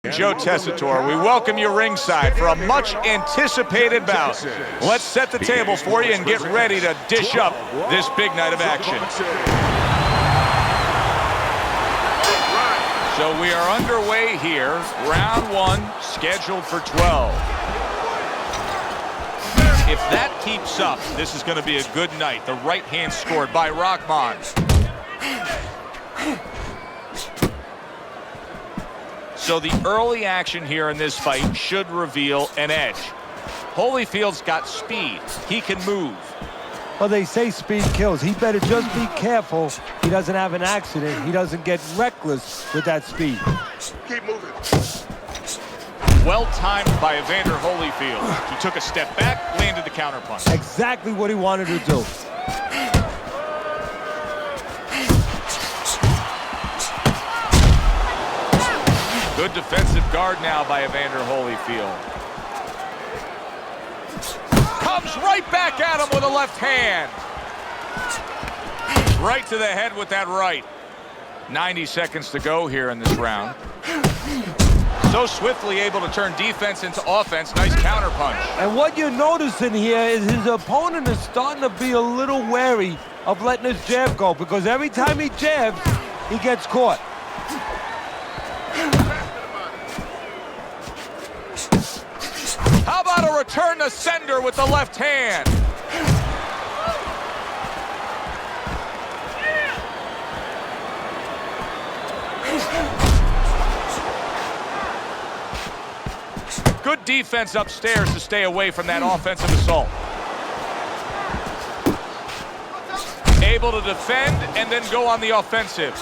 Joe Tessitore, we welcome you ringside for a much-anticipated bout. Let's set the table for you and get ready to dish up this big night of action. So we are underway here. Round one, scheduled for 12. If that keeps up, this is going to be a good night. The right hand scored by Rahman. So the early action here in this fight should reveal an edge. Holyfield's got speed. He can move. Well, they say speed kills. He better just be careful he doesn't have an accident. He doesn't get reckless with that speed. Keep moving. Well timed by Evander Holyfield. He took a step back, landed the counterpunch. Exactly what he wanted to do. Good defensive guard now by Evander Holyfield. Comes right back at him with a left hand. Right to the head with that right. 90 seconds to go here in this round. So swiftly able to turn defense into offense. Nice counterpunch. And what you're noticing here is his opponent is starting to be a little wary of letting his jab go, because every time he jabs, he gets caught. How about a return to sender with the left hand? Good defense upstairs to stay away from that offensive assault. Able to defend and then go on the offensive.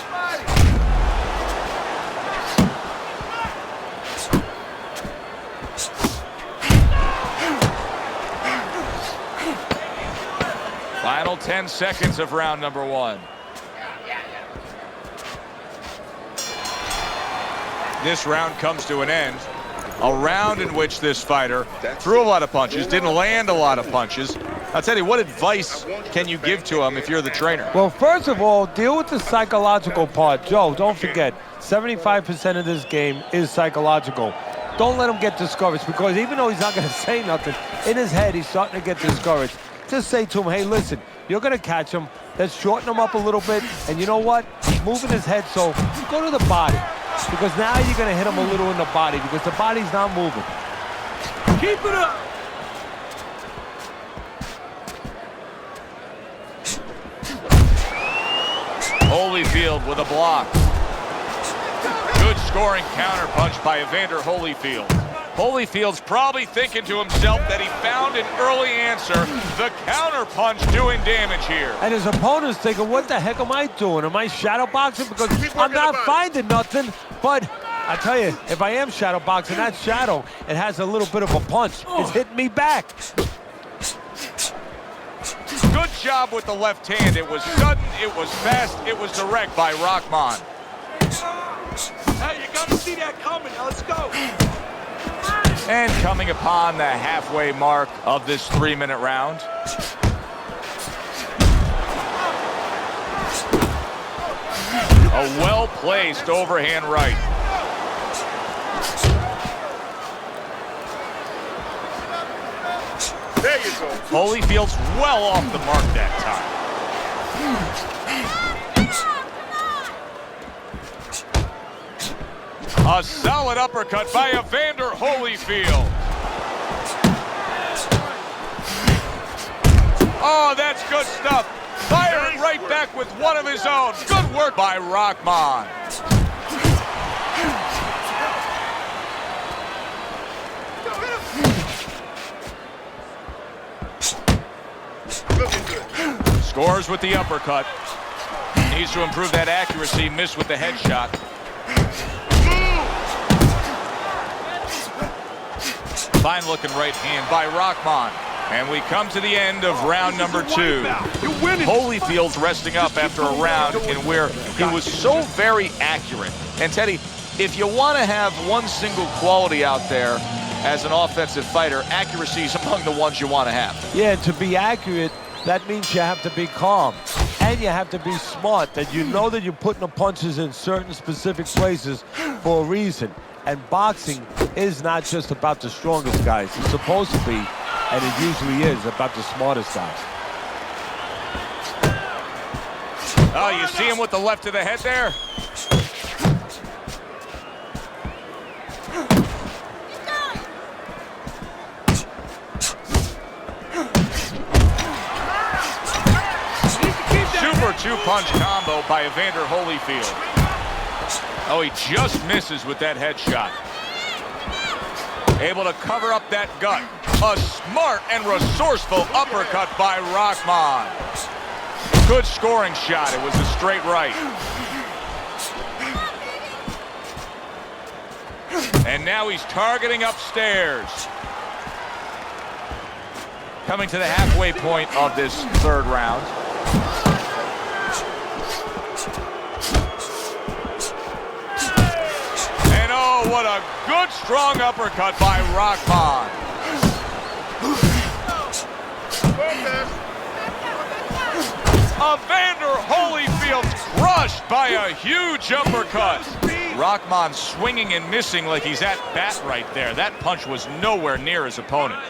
Final 10 seconds of round number one. This round comes to an end. A round in which this fighter threw a lot of punches, didn't land a lot of punches. I'll tell you, what advice can you give to him if you're the trainer? Well, first of all, deal with the psychological part. Joe, don't forget, 75% of this game is psychological. Don't let him get discouraged, because even though he's not going to say nothing, in his head he's starting to get discouraged. Just say to him, hey, listen, you're going to catch him. Let's shorten him up a little bit. And you know what? He's moving his head, so go to the body. Because now you're going to hit him a little in the body, because the body's not moving. Keep it up. Holyfield with a block. Good scoring counterpunch by Evander Holyfield. Holyfield's probably thinking to himself that he found an early answer. The counterpunch doing damage here. And his opponent's thinking, what the heck am I doing? Am I shadow boxing? Because I'm not finding nothing. But I tell you, if I am shadow boxing, that shadow, it has a little bit of a punch. It's hitting me back. Good job with the left hand. It was sudden, it was fast, it was direct by Rahman. Hey, you gotta see that coming. Now let's go. And coming upon the halfway mark of this 3-minute round. A well-placed overhand right. There you go. Holyfield's well off the mark that time. A solid uppercut by Evander Holyfield. Oh, that's good stuff. Firing right back with one of his own. Good work by Rahman. Scores with the uppercut. Needs to improve that accuracy. Missed with the headshot. Fine looking right hand by Rahman. And we come to the end of round number 2. Holyfield's resting up after a round in where he was so very accurate. And Teddy, if you want to have one single quality out there as an offensive fighter, accuracy is among the ones you want to have. Yeah, to be accurate, that means you have to be calm. And you have to be smart, that you know that you're putting the punches in certain specific places for a reason. And boxing is not just about the strongest guys. It's supposed to be, and it usually is, about the smartest guys. Oh, you see him with the left to the head there? Super two-punch combo by Evander Holyfield. Oh, he just misses with that headshot. Able to cover up that gut. A smart and resourceful uppercut by Rahman. Good scoring shot. It was a straight right. And now he's targeting upstairs. Coming to the halfway point of this third round. And oh, what a good strong uppercut by Rahman. Evander Holyfield's crushed by a huge uppercut. Rahman swinging and missing like he's at bat right there. That punch was nowhere near his opponent.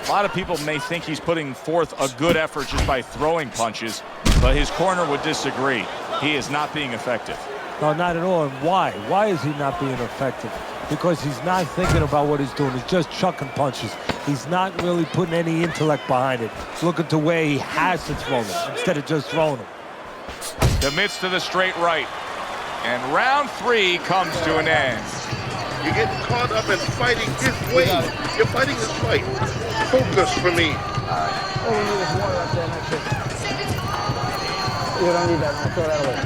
A lot of people may think he's putting forth a good effort just by throwing punches, but his corner would disagree. He is not being effective. No, not at all. And why? Why is he not being effective? Because he's not thinking about what he's doing. He's just chucking punches. He's not really putting any intellect behind it. Looking to where he has to throw them instead of just throwing them. Commits to the straight right. And round 3 comes to an end. You're getting caught up in fighting his way. You're fighting his fight. Focus for me. All we need is water up there, and that's it. You don't need that. I'll throw that away.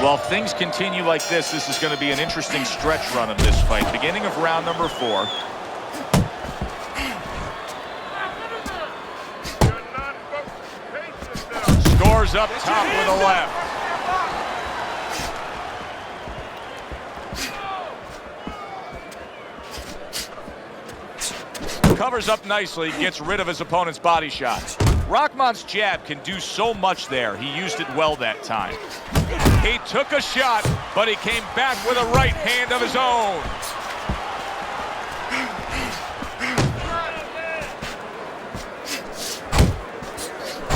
Well, if things continue like this is going to be an interesting stretch run of this fight. Beginning of round number 4. Scores up top with a left. Covers up nicely, gets rid of his opponent's body shot. Rahman's jab can do so much there. He used it well that time. He took a shot, but he came back with a right hand of his own.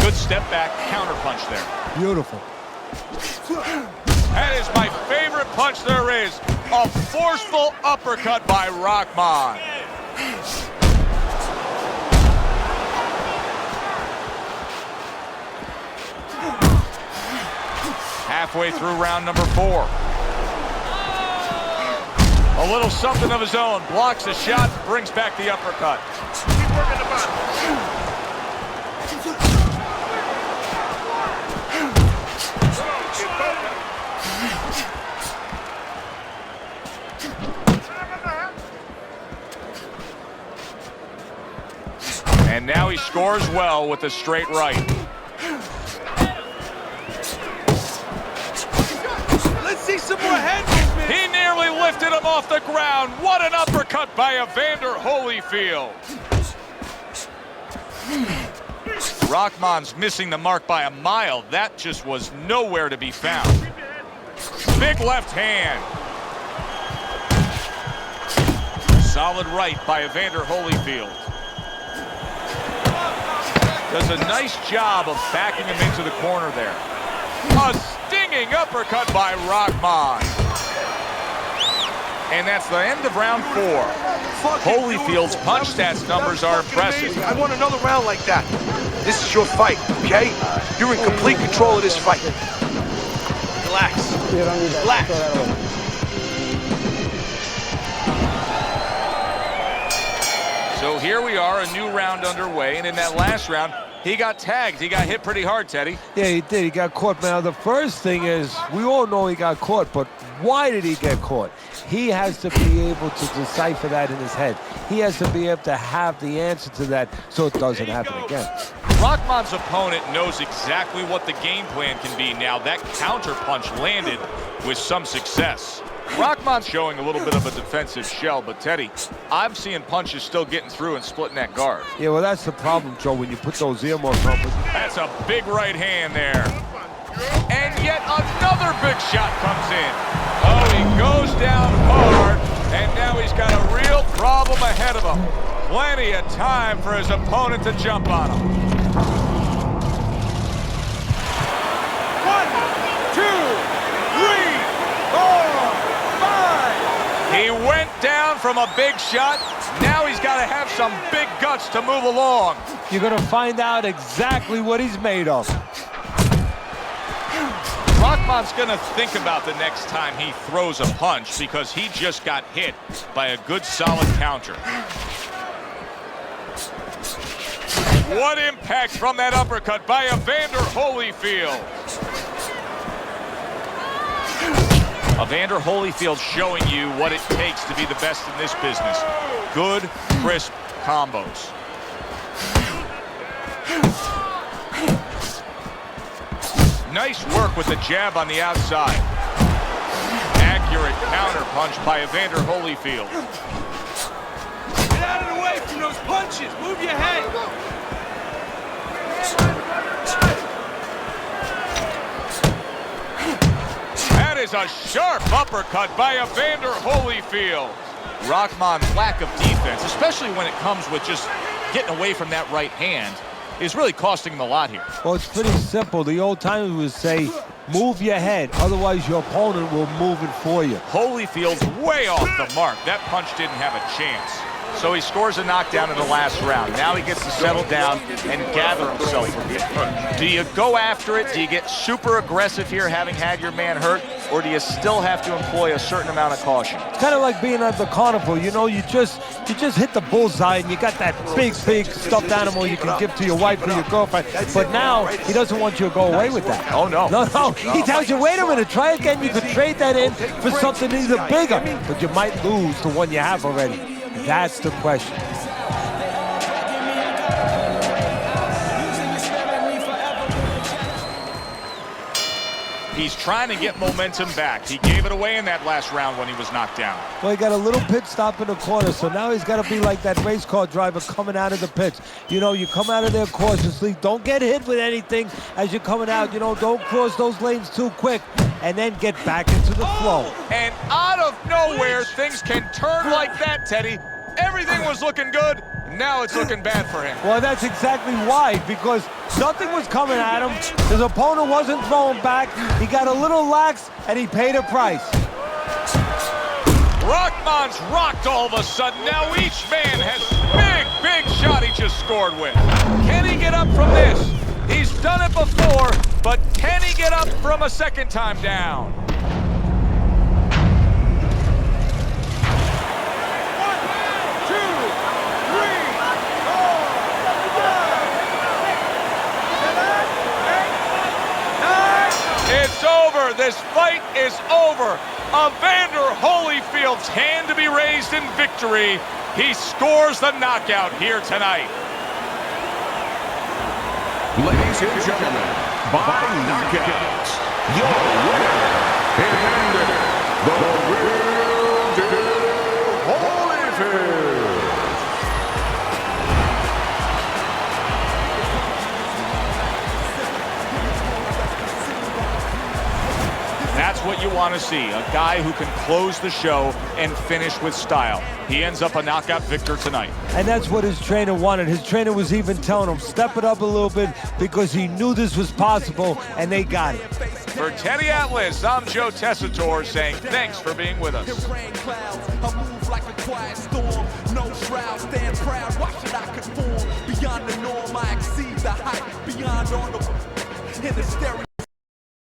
Good step back, counter punch there. Beautiful. That is my favorite punch there is. A forceful uppercut by Rahman. Halfway through round number 4. A little something of his own. Blocks the shot, brings back the uppercut. Keep working the bottom. And now he scores well with a straight right. Let's see some more head movement. He nearly lifted him off the ground. What an uppercut by Evander Holyfield. Rahman's missing the mark by a mile. That just was nowhere to be found. Big left hand. Solid right by Evander Holyfield. Does a nice job of backing him into the corner there. A stinging uppercut by Rahman. And that's the end of round 4. Holyfield's punch stats numbers are impressive. I want another round like that. This is your fight, okay? You're in complete control of this fight. Relax. You don't need that. Relax. I'll throw that away. So here we are, a new round underway, and in that last round, he got tagged. He got hit pretty hard, Teddy. Yeah, he did. He got caught. Now, the first thing is, we all know he got caught, but why did he get caught? He has to be able to decipher that in his head. He has to be able to have the answer to that so it doesn't happen again. Rahman's opponent knows exactly what the game plan can be now. That counter punch landed with some success. Rahman's showing a little bit of a defensive shell, but Teddy, I'm seeing punches still getting through and splitting that guard. Yeah, well, that's the problem, Joe, when you put those earmuffs on. That's a big right hand there. And yet another big shot comes in. Oh, he goes down hard, and now he's got a real problem ahead of him. Plenty of time for his opponent to jump on him. 1, 2, 3, 4, 5. He went down from a big shot. Now he's got to have some big guts to move along. You're going to find out exactly what he's made of. Rahman's going to think about the next time he throws a punch because he just got hit by a good solid counter. What impact from that uppercut by Evander Holyfield. Evander Holyfield showing you what it takes to be the best in this business. Good, crisp combos. Nice work with the jab on the outside. Accurate counter punch by Evander Holyfield. Get out of the way from those punches. Move your head. That is a sharp uppercut by Evander Holyfield. Rahman's lack of defense, especially when it comes with just getting away from that right hand, is really costing him a lot here. Well, it's pretty simple. The old timers would say, move your head, otherwise your opponent will move it for you. Holyfield's way off the mark. That punch didn't have a chance. So he scores a knockdown in the last round. Now he gets to settle down and gather himself a bit. Do you go after it? Do you get super aggressive here, having had your man hurt? Or do you still have to employ a certain amount of caution? It's kind of like being at the carnival. You know, you just hit the bullseye and you got that big stuffed animal you can give to your wife or your girlfriend. But now he doesn't want you to go away with that. Oh, no. No. He tells you, wait a minute, try again. You could trade that in for something even bigger. But you might lose the one you have already. That's the question. He's trying to get momentum back. He gave it away in that last round when he was knocked down. Well, he got a little pit stop in the corner, so now he's got to be like that race car driver coming out of the pits. You know, you come out of there cautiously. Don't get hit with anything as you're coming out. You know, don't cross those lanes too quick, and then get back into the flow. And out of nowhere, things can turn like that, Teddy. Everything was looking good. Now it's looking bad for him. Well, that's exactly why, because nothing was coming at him. His opponent wasn't throwing back. He got a little lax, and he paid a price. Rahman's rocked all of a sudden. Now each man has big shot he just scored with. Can he get up from this? He's done it before, but can he get up from a second time down? It's over. This fight is over. Evander Holyfield's hand to be raised in victory. He scores the knockout here tonight. Ladies and gentlemen, by knockout, your winner, Evander, the real deal, Holyfield. That's what you want to see, a guy who can close the show and finish with style. He ends up a knockout victor tonight. And that's what his trainer wanted. His trainer was even telling him, step it up a little bit, because he knew this was possible, and they got it. For Teddy Atlas, I'm Joe Tessitore saying thanks for being with us. No shroud, stand proud, why should I conform? Beyond the norm, I exceed the height, beyond all the in the stereo.